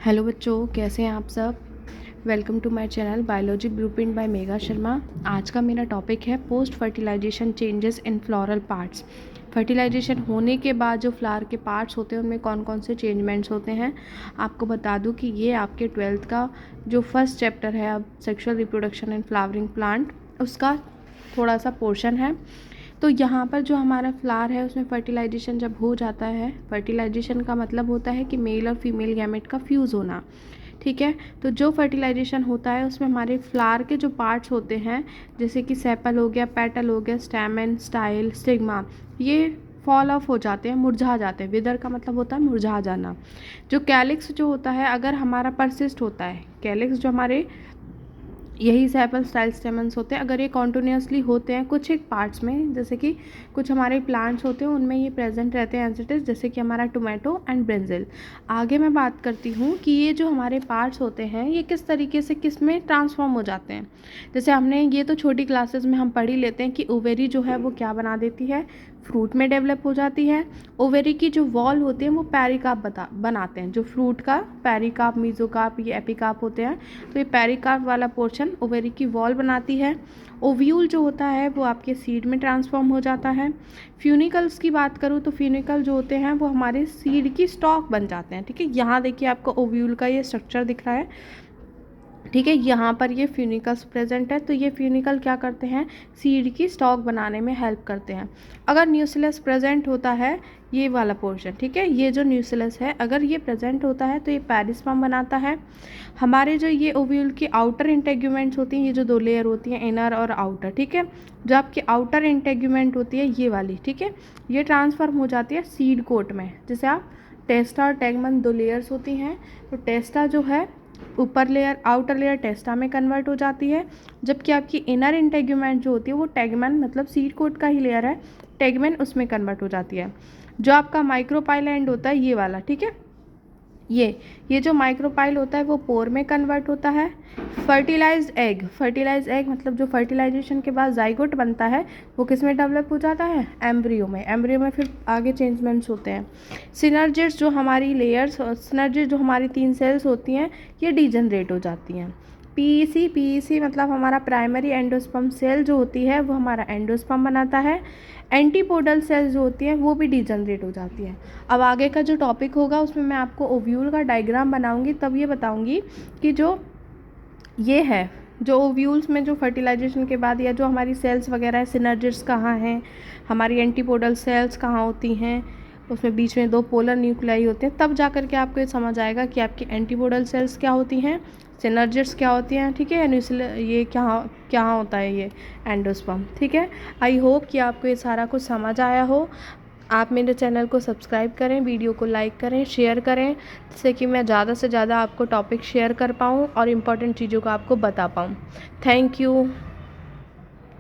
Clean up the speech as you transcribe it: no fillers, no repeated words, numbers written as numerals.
Hello बच्चों, कैसे हैं आप सब। Welcome to my channel biology blueprint by Megha Sharma. आज का मेरा टॉपिक है post fertilisation changes in floral parts. Fertilisation होने के बाद जो फ्लावर के पार्ट्स होते हैं उनमें कौन कौन से चेंजमेंट्स होते हैं। आपको बता दूं कि ये आपके 12th का जो फर्स्ट चैप्टर है अब sexual reproduction and flowering plant, उसका थोड़ा सा पोर्शन है। तो यहाँ पर जो हमारा फ्लावर है उसमें फर्टिलाइजेशन जब हो जाता है, फर्टिलाइजेशन का मतलब होता है कि मेल और फीमेल गैमेट का फ्यूज़ होना। ठीक है, तो जो फर्टिलाइजेशन होता है उसमें हमारे फ्लावर के जो पार्ट्स होते हैं, जैसे कि सेपल हो गया, पेटल हो गया, स्टैमेन, स्टाइल, स्टिग्मा, ये फॉल ऑफ हो जाते हैं, मुरझा जाते हैं। विदर का मतलब होता है मुरझा जाना। जो कैलिक्स जो होता है, अगर हमारा परसिस्ट होता है, कैलिक्स जो हमारे यही सेपल, स्टाइल, स्टेमन्स होते हैं, अगर ये कॉन्टिन्यूसली होते हैं कुछ एक पार्ट्स में, जैसे कि कुछ हमारे प्लांट्स होते हैं उनमें ये प्रेजेंट रहते हैं एज इट इज़, जैसे कि हमारा टोमेटो एंड ब्रिंजल। आगे मैं बात करती हूँ कि ये जो हमारे पार्ट्स होते हैं ये किस तरीके से किस में ट्रांसफॉर्म हो जाते हैं। जैसे हमने ये तो छोटी क्लासेस में हम पढ़ ही लेते हैं कि ओवेरी जो है वो क्या बना देती है, फ्रूट में डेवलप हो जाती है। ओवेरी की जो वॉल होती है वो पेरिकार्प बनाते हैं। जो फ्रूट का पेरिकार्प, मीजोकार्प, ये एपिकार्प होते हैं, तो ये पेरिकार्प वाला पोर्शन ओवेरी की वॉल बनाती है। ओव्यूल जो होता है वो आपके सीड में ट्रांसफॉर्म हो जाता है। फ्यूनिकल्स की बात करूँ तो फ्यूनिकल जो होते हैं वो हमारे सीड की स्टॉक बन जाते हैं। ठीक है, यहाँ देखिए आपको ओव्यूल का ये स्ट्रक्चर दिख रहा है। ठीक है, यहाँ पर ये फ्यूनिकल्स प्रेजेंट है, तो ये फ्यूनिकल क्या करते हैं, सीड की स्टॉक बनाने में हेल्प करते हैं। अगर न्यूसिलस प्रेजेंट होता है, ये वाला पोर्शन, ठीक है, ये जो न्यूसिलस है अगर ये प्रेजेंट होता है तो ये पेरिस्पर्म बनाता है। हमारे जो ये ओव्यूल की आउटर इंटेग्यूमेंट्स होती हैं, ये जो दो लेयर होती हैं, इनर और आउटर, ठीक है, जो आपकी आउटर इंटेग्यूमेंट होती है ये वाली, ठीक है, ये ट्रांसफॉर्म हो जाती है सीड कोट में। जैसे आप टेस्टा और टेगमन दो लेयर्स होती हैं, तो टेस्टा जो है ऊपर लेयर, आउटर लेयर टेस्टा में कन्वर्ट हो जाती है, जबकि आपकी इनर इंटेग्यूमेंट जो होती है वो टेगमेन, मतलब सीड कोट का ही लेयर है, टेगमेन, उसमें कन्वर्ट हो जाती है। जो आपका माइक्रोपाइल एंड होता है ये वाला, ठीक है, ये जो माइक्रोपाइल होता है वो पोर में कन्वर्ट होता है। फर्टिलाइज्ड एग मतलब जो फर्टिलाइजेशन के बाद जाइगोट बनता है वो किस में डेवलप हो जाता है, एम्ब्रियो में। एम्ब्रियो में फिर आगे चेंजमेंट्स होते हैं। सिनर्जिड्स जो हमारी लेयर्स, सिनर्जिड जो हमारी 3 सेल्स होती हैं ये डिजनरेट हो जाती हैं। पीईसी मतलब हमारा प्राइमरी एंडोस्पर्म सेल जो होती है वो हमारा एंडोस्पर्म बनाता है। एंटीपोडल सेल्स जो होती हैं वो भी डिजनरेट हो जाती हैं। अब आगे का जो टॉपिक होगा उसमें मैं आपको ओव्यूल का डायग्राम बनाऊंगी, तब ये बताऊंगी कि जो ये है, जो ओव्यूल्स में जो फर्टिलाइजेशन के बाद या जो हमारी सेल्स वगैरह है, सिनर्जिड्स कहाँ हैं, हमारी एंटीपोडल सेल्स कहाँ होती हैं, उसमें बीच में 2 पोलर न्यूक्लियाई होते हैं, तब जा कर के आपको ये समझ आएगा कि आपकी एंटीपोडल सेल्स क्या होती हैं, सिनर्जिड्स क्या होती हैं, ठीक है, ये क्या क्या होता है ये एंडोस्पर्म। ठीक है, आई होप कि आपको ये सारा कुछ समझ आया हो। आप मेरे चैनल को सब्सक्राइब करें, वीडियो को लाइक करें, शेयर करें, जिससे कि मैं ज़्यादा से ज़्यादा आपको टॉपिक शेयर कर पाऊँ और इम्पॉर्टेंट चीज़ों को आपको बता पाऊँ। Thank you.